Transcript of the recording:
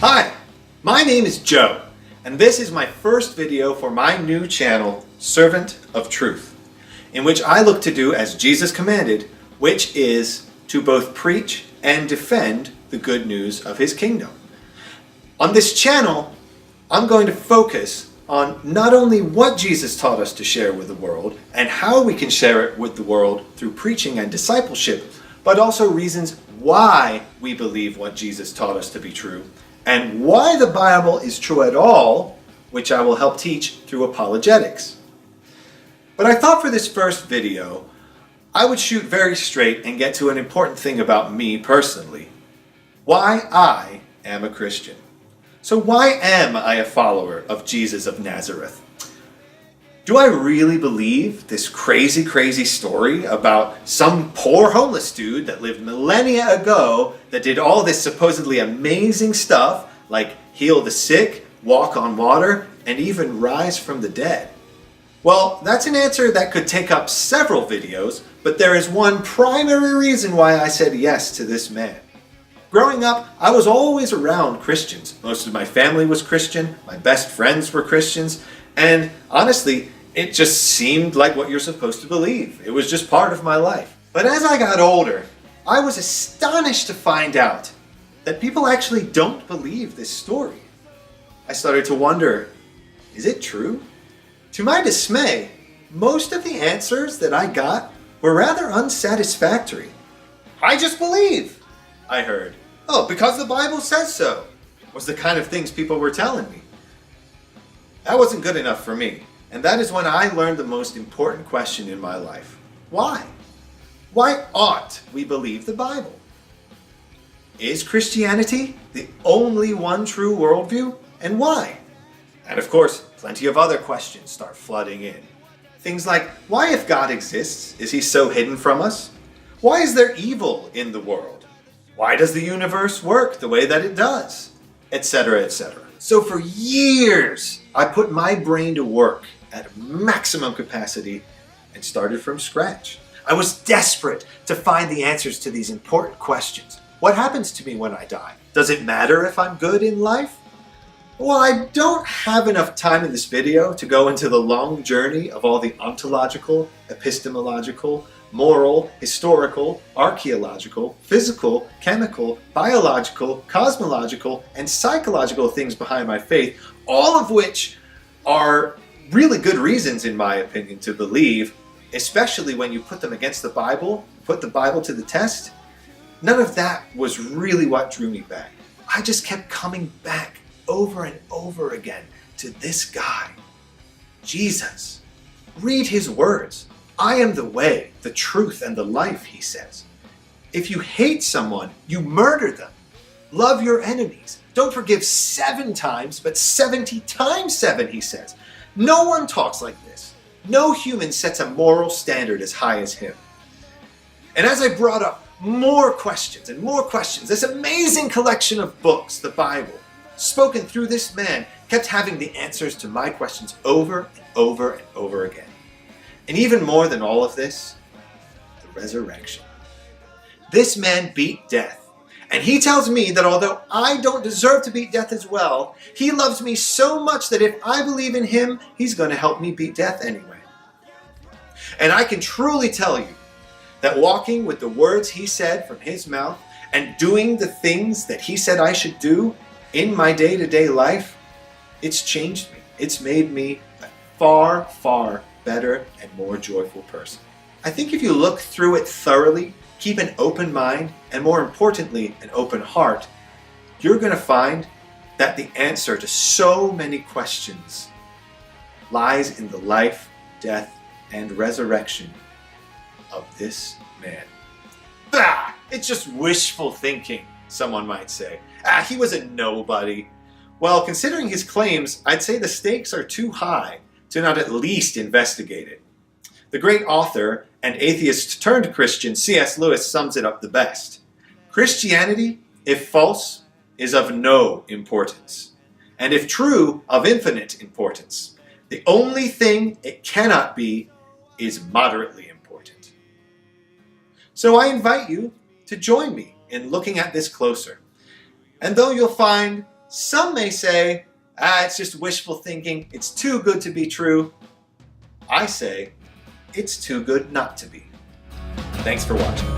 Hi, my name is Joe, and this is my first video for my new channel, Servant of Truth, in which I look to do as Jesus commanded, which is to both preach and defend the good news of His kingdom. On this channel, I'm going to focus on not only what Jesus taught us to share with the world and how we can share it with the world through preaching and discipleship, but also reasons why we believe what Jesus taught us to be true and why the Bible is true at all, which I will help teach through apologetics. But I thought for this first video, I would shoot very straight and get to an important thing about me personally. Why I am a Christian. So why am I a follower of Jesus of Nazareth? Do I really believe this crazy story about some poor homeless dude that lived millennia ago that did all this supposedly amazing stuff like heal the sick, walk on water, and even rise from the dead? Well, that's an answer that could take up several videos, but there is one primary reason why I said yes to this man. Growing up, I was always around Christians. Most of my family was Christian, my best friends were Christians, and honestly, it just seemed like what you're supposed to believe. It was just part of my life. But as I got older, I was astonished to find out that people actually don't believe this story. I started to wonder, is it true? To my dismay, most of the answers that I got were rather unsatisfactory. I just believe, I heard. Oh, because the Bible says so, was the kind of things people were telling me. That wasn't good enough for me, and that is when I learned the most important question in my life. Why? Why ought we believe the Bible? Is Christianity the only one true worldview, and why? And of course, plenty of other questions start flooding in. Things like, why if God exists, is He so hidden from us? Why is there evil in the world? Why does the universe work the way that it does? Etc., etc. So for years, I put my brain to work at maximum capacity and started from scratch. I was desperate to find the answers to these important questions. What happens to me when I die? Does it matter if I'm good in life? Well, I don't have enough time in this video to go into the long journey of all the ontological, epistemological, moral, historical, archaeological, physical, chemical, biological, cosmological, and psychological things behind my faith, all of which are really good reasons, in my opinion, to believe, especially when you put them against the Bible, put the Bible to the test. None of that was really what drew me back. I just kept coming back over and over again to this guy, Jesus. Read His words. I am the way, the truth, and the life, He says. If you hate someone, you murder them. Love your enemies. Don't forgive 7 times, but 70 times 7, He says. No one talks like this. No human sets a moral standard as high as Him. And as I brought up more questions and more questions, this amazing collection of books, the Bible, spoken through this man, kept having the answers to my questions over and over and over again. And even more than all of this, the resurrection. This man beat death. And he tells me that although I don't deserve to beat death as well, He loves me so much that if I believe in Him, He's going to help me beat death anyway. And I can truly tell you that walking with the words He said from His mouth and doing the things that He said I should do in my day-to-day life, it's changed me. It's made me a far better and more joyful person. I think if you look through it thoroughly, keep an open mind, and more importantly, an open heart, you're going to find that the answer to so many questions lies in the life, death, and resurrection of this man. Bah! It's just wishful thinking, someone might say. He was a nobody. Well, considering his claims, I'd say the stakes are too high to not at least investigate it. The great author and atheist turned Christian C.S. Lewis sums it up the best. Christianity, if false, is of no importance, and if true, of infinite importance. The only thing it cannot be is moderately important. So I invite you to join me in looking at this closer. And though you'll find Some may say, it's just wishful thinking, it's too good to be true. I say, it's too good not to be. Thanks for watching.